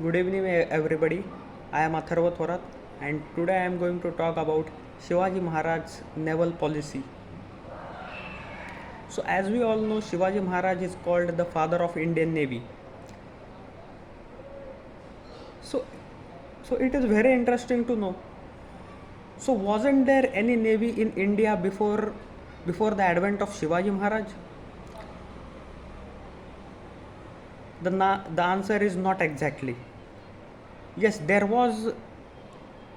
Good evening, everybody. I am Atharva Thorat, and today I am going to talk about Shivaji Maharaj's naval policy. So, as we all know, Shivaji Maharaj is called the father of Indian Navy. So, so it is very interesting to know. So, wasn't there any navy in India before the advent of Shivaji Maharaj? The answer is not exactly. Yes, there was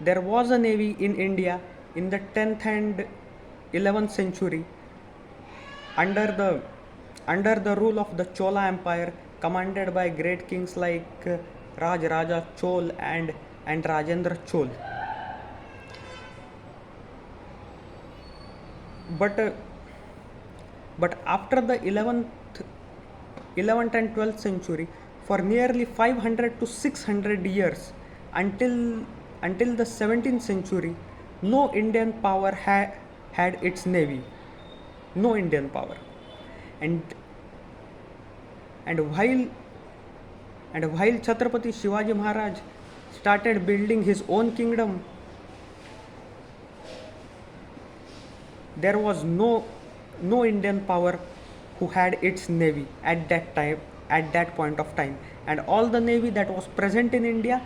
a navy in India in the 10th and 11th century under the under the rule of the Chola Empire, commanded by great kings like Raj Raja Chol and Rajendra Chol. But but after the 11th and 12th century, for nearly 500 to 600 years, until the 17th century, no Indian power had its navy. No Indian power. And and while while Chhatrapati Shivaji Maharaj started building his own kingdom, there was no Indian power who had its navy at that point of time, and all the navy that was present in India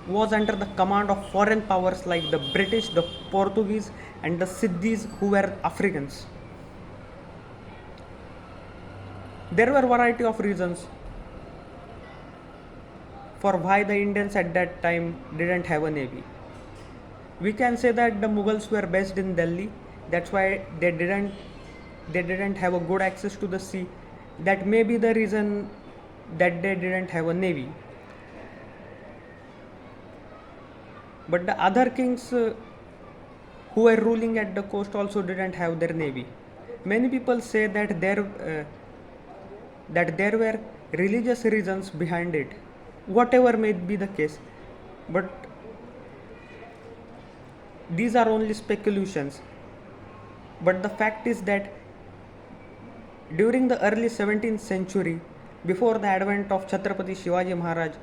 was under the command of foreign powers like the British, the Portuguese, and the Siddhis, who were Africans. There were variety of reasons for why the Indians at that time didn't have a navy. We can say that the Mughals were based in Delhi. That's why they didn't have a good access to the sea. That may be the reason that they didn't have a navy. But the other kings who were ruling at the coast also didn't have their navy. Many people say that there were religious reasons behind it. Whatever may be the case, but these are only speculations. But the fact is that during the early 17th century, before the advent of Chhatrapati Shivaji Maharaj,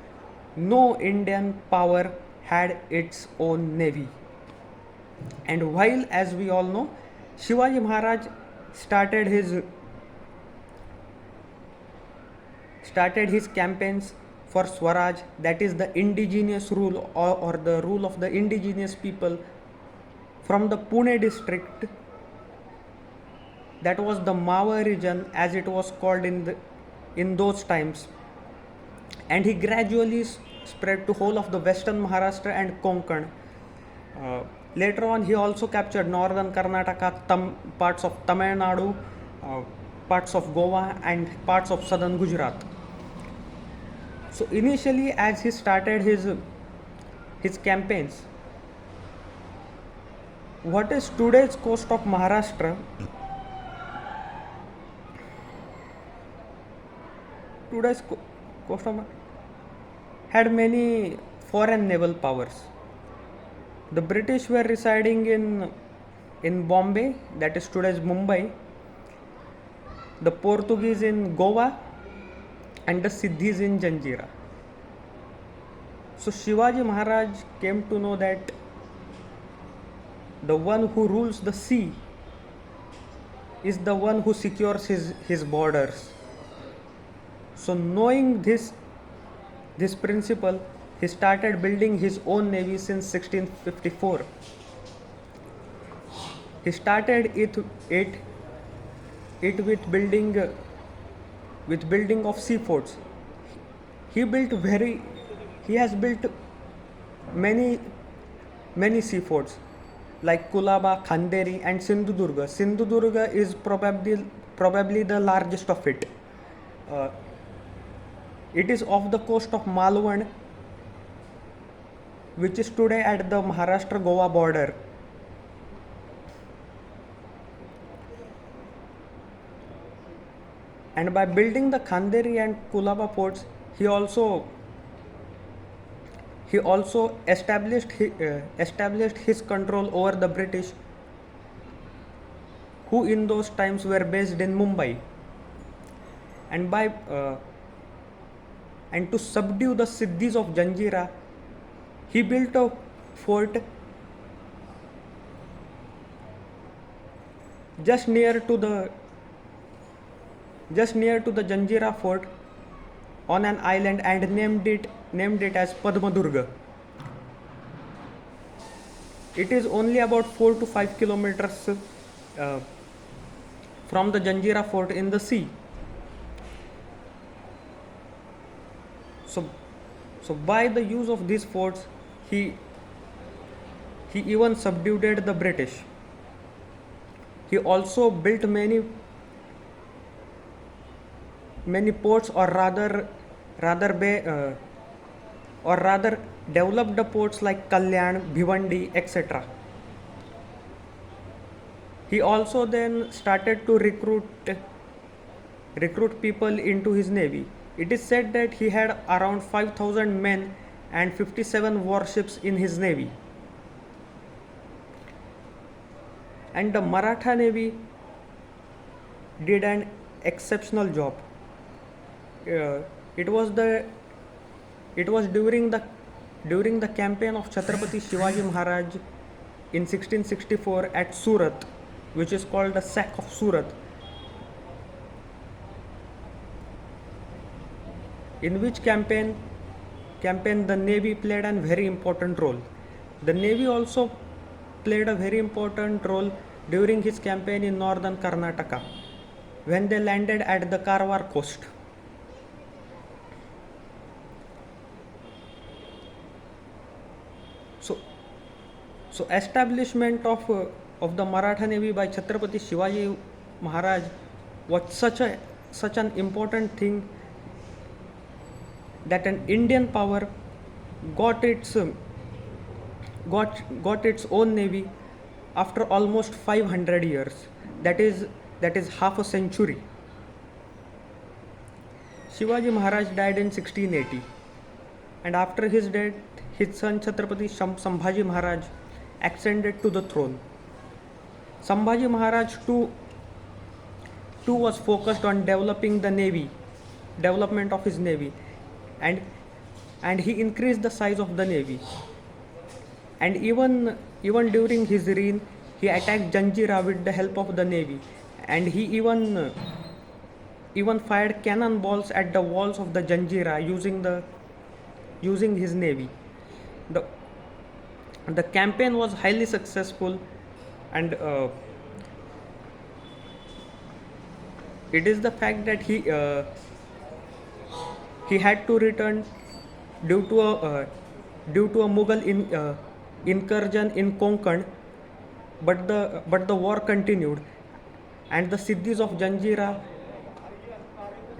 no Indian power had its own navy. And while, as we all know, Shivaji Maharaj started his started his campaigns for Swaraj, that is the indigenous rule, or the rule of the indigenous people, from the Pune district, that was the Mawa region as it was called in those times, and he gradually spread to whole of the western Maharashtra and Konkan. Later on, he also captured northern Karnataka, parts of Tamil Nadu, parts of Goa, and parts of southern Gujarat. So initially, as he started his campaigns, what is today's coast of Maharashtra? Today's coast of had many foreign naval powers. The British were residing in Bombay, that is today's Mumbai, the Portuguese in Goa, and the Siddhis in Janjira. So Shivaji Maharaj came to know that the one who rules the sea is the one who secures his borders. So knowing this principle, he started building his own navy since 1654. He started it with building of seaforts. He built very he has built many seaforts like Kulaba, Khanderi, and Sindhudurga. Sindhudurga is probably the largest of it. Uh, it is off the coast of Malwan, which is today at the Maharashtra Goa border. And by building the Khanderi and Kulaba ports, he also established his control over the British, who in those times were based in Mumbai. And and to subdue the Siddhis of Janjira, he built a fort just near to the Janjira fort on an island and named it as Padmadurga. It is only about 4 to 5 kilometers from the Janjira fort in the sea. So by the use of these forts, he even subdued the British. He also built many ports, or rather developed the ports like Kalyan, Bhivandi, etc. He also then started to recruit people into his navy. It is said that he had around 5,000 men and 57 warships in his navy. And the Maratha navy did an exceptional job. It was during the campaign of Chhatrapati Shivaji Maharaj in 1664 at Surat, which is called the sack of Surat, in which campaign the navy played a very important role. The navy also played a very important role during his campaign in northern Karnataka, when they landed at the Karwar coast. So establishment of the Maratha navy by Chhatrapati Shivaji Maharaj was such an important thing that an Indian power got its own navy after almost 500 years. That is half a century. Shivaji Maharaj died in 1680, and after his death, his son Chhatrapati Sambhaji Maharaj ascended to the throne. Sambhaji Maharaj too was focused on development of his navy, and he increased the size of the navy. And even during his reign, he attacked Janjira with the help of the navy, and he even fired cannonballs at the walls of the Janjira using his navy. The campaign was highly successful, and it is the fact that he had to return due to a Mughal incursion in Konkan, but the war continued, and the Siddhis of Janjira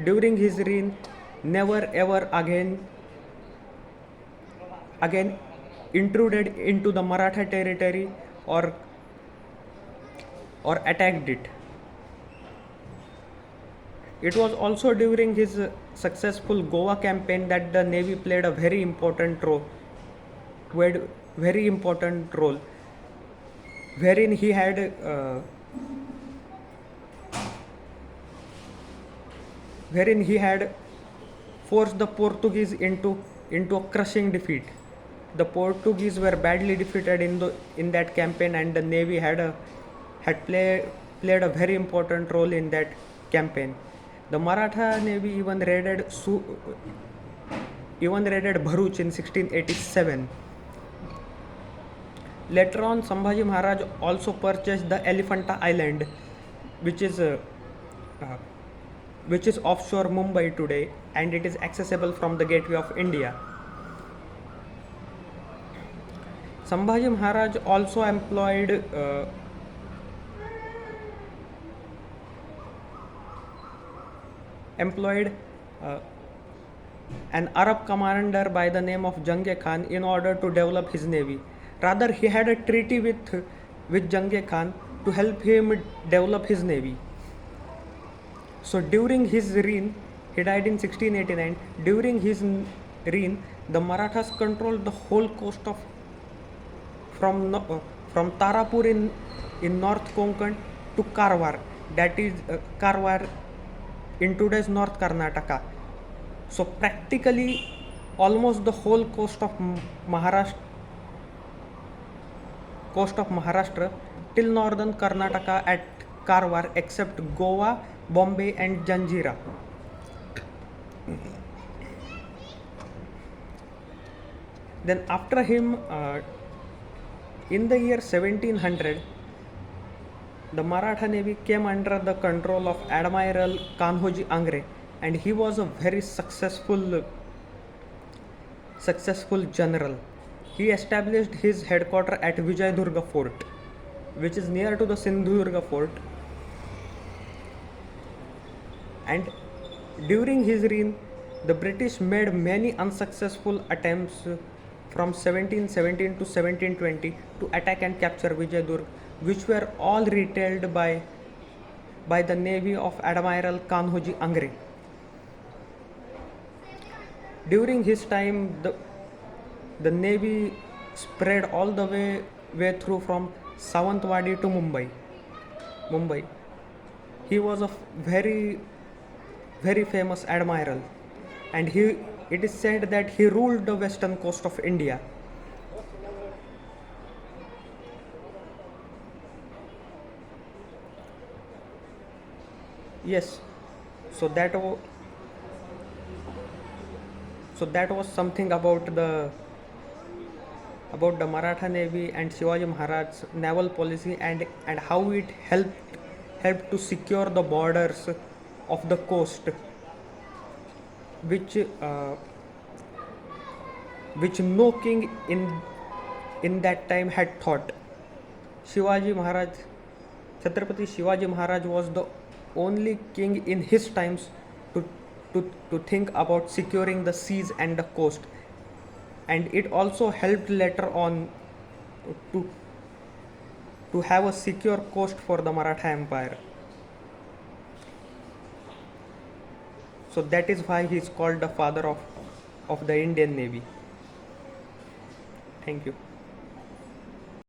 during his reign never ever again intruded into the Maratha territory or attacked it. It was also during his successful Goa campaign that the navy played a very important role, wherein he had forced the Portuguese into a crushing defeat. The Portuguese were badly defeated in that campaign, and the navy had played a very important role in that campaign. The Maratha navy even raided Bharuch in 1687. Later on, Sambhaji Maharaj also purchased the Elephanta Island, which is offshore Mumbai today, and it is accessible from the Gateway of India. Sambhaji Maharaj also employed an Arab commander by the name of Janghe Khan in order to develop his navy. Rather, he had a treaty with Janghe Khan to help him develop his navy. So during his reign, he died in 1689. During his reign, the Marathas controlled the whole coast from Tarapur in North Konkan to Karwar, that is Karwar in today's North Karnataka. So practically almost the whole coast of Maharashtra till northern Karnataka at Karwar except Goa, Bombay and Janjira. Then after him, in the year 1700, the Maratha Navy came under the control of Admiral Kanhoji Angre, and he was a very successful general. He established his headquarters at Vijayadurga Fort, which is near to the Sindhudurga Fort. And during his reign, the British made many unsuccessful attempts from 1717 to 1720 to attack and capture Vijayadurga, which were all repelled by the navy of Admiral Kanhoji Angre. During his time, the navy spread all the way through from Sawantwadi to Mumbai. He was a very famous admiral, and it is said that he ruled the western coast of India. Yes, so that was something about the Maratha Navy and Shivaji Maharaj's naval policy, and how it helped to secure the borders of the coast, which uh, which no king in that time had thought. Shivaji Maharaj, Chhatrapati Shivaji Maharaj was the only king in his times to, to think about securing the seas and the coast, and it also helped later on to, to have a secure coast for the Maratha Empire. So that is why he is called the father of the Indian Navy. Thank you.